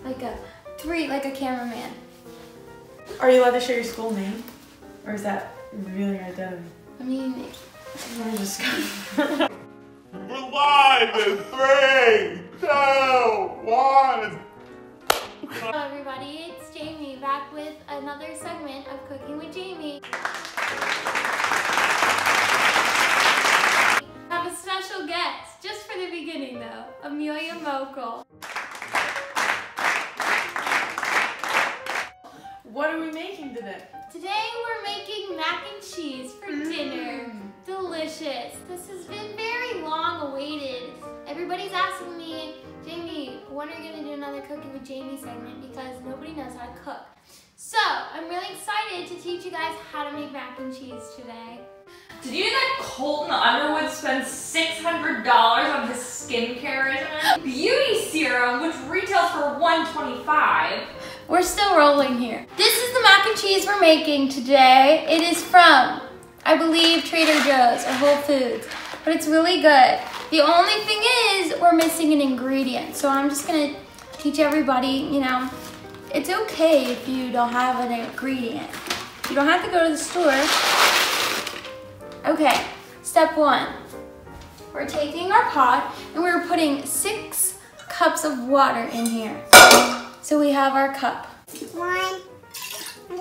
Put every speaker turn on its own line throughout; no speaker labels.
like a 3, like a cameraman.
Are you allowed to share your school name? Or is that revealing your identity?
I mean,
Let me just go.
We're live in 3, 2, 1.
Hello everybody, it's Jamie back with another segment of Cooking with Jamie. I have a special guest, just for the beginning though, Amelia Mokel.
What are we making today?
Today we're making mac and cheese for dinner. Delicious. This has been very long awaited. Everybody's asking me, Jamie, when are you going to do another Cooking with Jamie segment because nobody knows how to cook. So I'm really excited to teach you guys how to make mac and cheese today.
Did you know that Colton Underwood spends $600 on his skincare regimen? Beauty serum, which retails for $125.
We're still rolling here. This is the mac and cheese we're making today. It is from, I believe, Trader Joe's or Whole Foods, but it's really good. The only thing is we're missing an ingredient, so I'm just gonna teach everybody, you know, it's okay if you don't have an ingredient. You don't have to go to the store. Okay, step 1. We're taking our pot and we're putting 6 cups of water in here. So we have our cup.
1, 2, 3,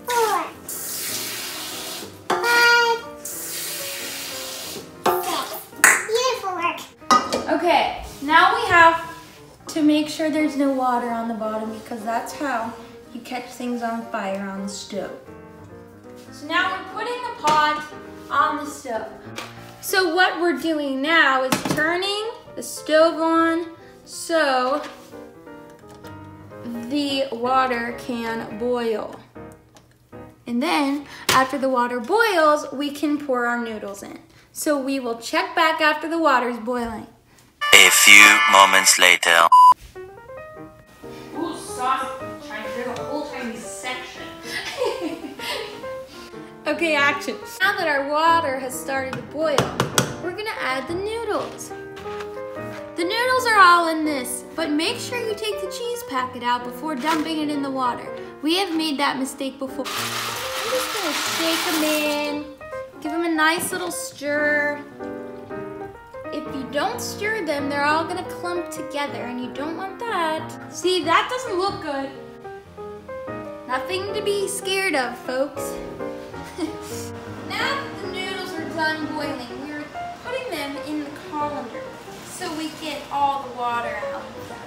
4, 5, 6. Beautiful work.
Okay, now we have to make sure there's no water on the bottom because that's how you catch things on fire on the stove. So now we're putting the pot on the stove. So what we're doing now is turning the stove on so the water can boil. And then after the water boils, we can pour our noodles in. So we will check back after the water's boiling.
A few moments later.
Ooh, sauce Chinese. There's a whole Chinese section.
Okay, action. Now that our water has started to boil, we're gonna add the noodles. The noodles are all in this, but make sure you take the cheese packet out before dumping it in the water. We have made that mistake before. I'm just gonna shake them in, give them a nice little stir. If you don't stir them, they're all gonna clump together and you don't want that. See, that doesn't look good. Nothing to be scared of, folks. Now that the noodles are done boiling, we're putting them in the colander so we get all the water out of them.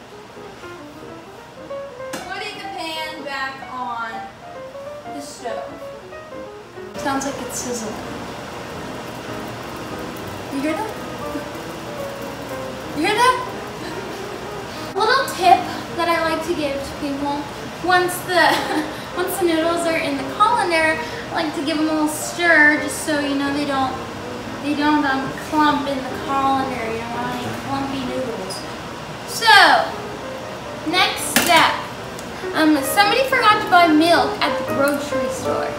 Putting the pan back on the stove. Sounds like it's sizzling. You hear that? You hear that? Little tip that I like to give to people, once the noodles are in the colander, I like to give them a little stir just so you know they don't clump in the colander. You don't want any clumpy noodles. So, next step. Somebody forgot to buy milk at the grocery store.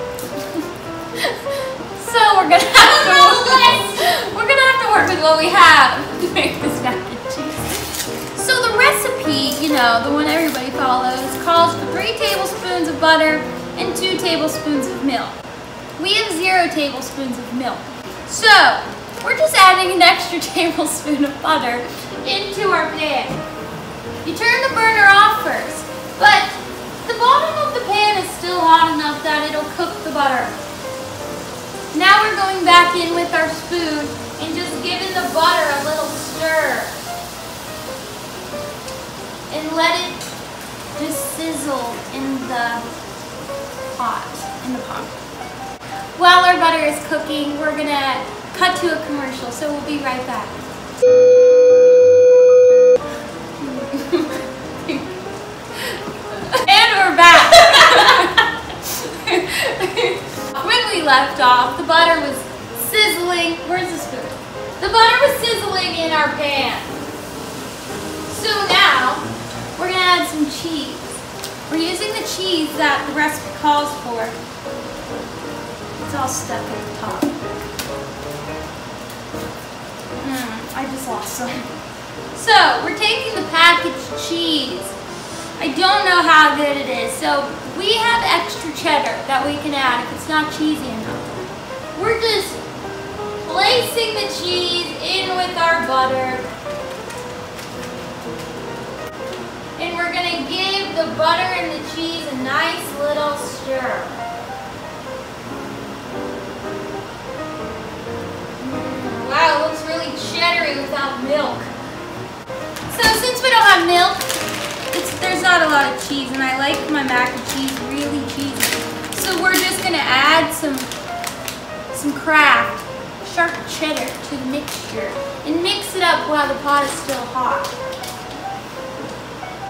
So we're gonna have to work with what we have to make this mac and cheese. So the recipe, you know, the one everybody follows, calls for 3 tablespoons of butter and 2 tablespoons of milk. We have 0 tablespoons of milk. So we're just adding an extra tablespoon of butter into our pan. You turn the burner off first, but the bottom of the pan is still hot enough that it'll cook the butter. Now we're going back in with our spoon and just giving the butter a little stir. And let it just sizzle in the pot. While our butter is cooking, we're gonna cut to a commercial, so we'll be right back. And we're back. When we left off, the butter was sizzling. Where's the spoon? The butter was sizzling in our pan. So now, we're gonna add some cheese. We're using the cheese that the recipe calls for. It's all stuck at the top. awesome. So, we're taking the packaged cheese. I don't know how good it is, so we have extra cheddar that we can add if it's not cheesy enough. We're just placing the cheese in with our butter. And we're gonna give the butter and the cheese a nice little stir. Wow, it looks really cheddary without milk. So since we don't have milk, there's not a lot of cheese, and I like my mac and cheese really cheesy. So we're just gonna add some Kraft sharp cheddar to the mixture and mix it up while the pot is still hot.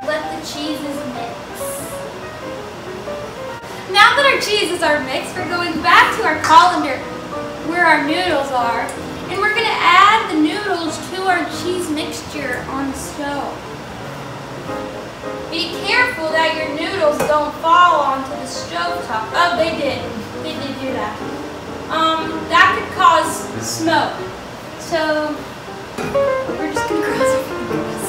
Let the cheeses mix. Now that our cheeses are mixed, we're going back to our colander where our noodles are, and we're gonna add the noodles to our cheese mixture on the stove. Be careful that your noodles don't fall onto the stove top. Oh, they did. They did do that. That could cause smoke. So we're just gonna cross our fingers.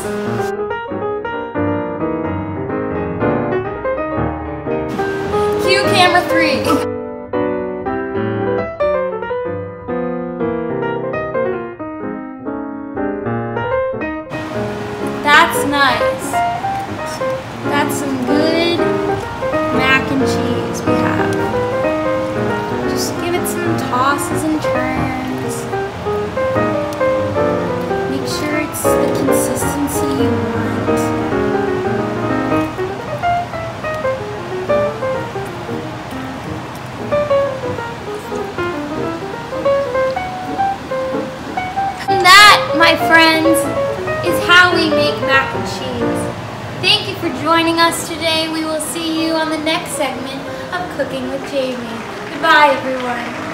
Cue camera 3. That's nice. That's some good mac and cheese we have. Just give it some tosses and turns. Make sure it's the consistency you want. And that, my friends, is how we make mac and cheese. Thank you for joining us today. We will see you on the next segment of Cooking with Jamie. Goodbye, everyone.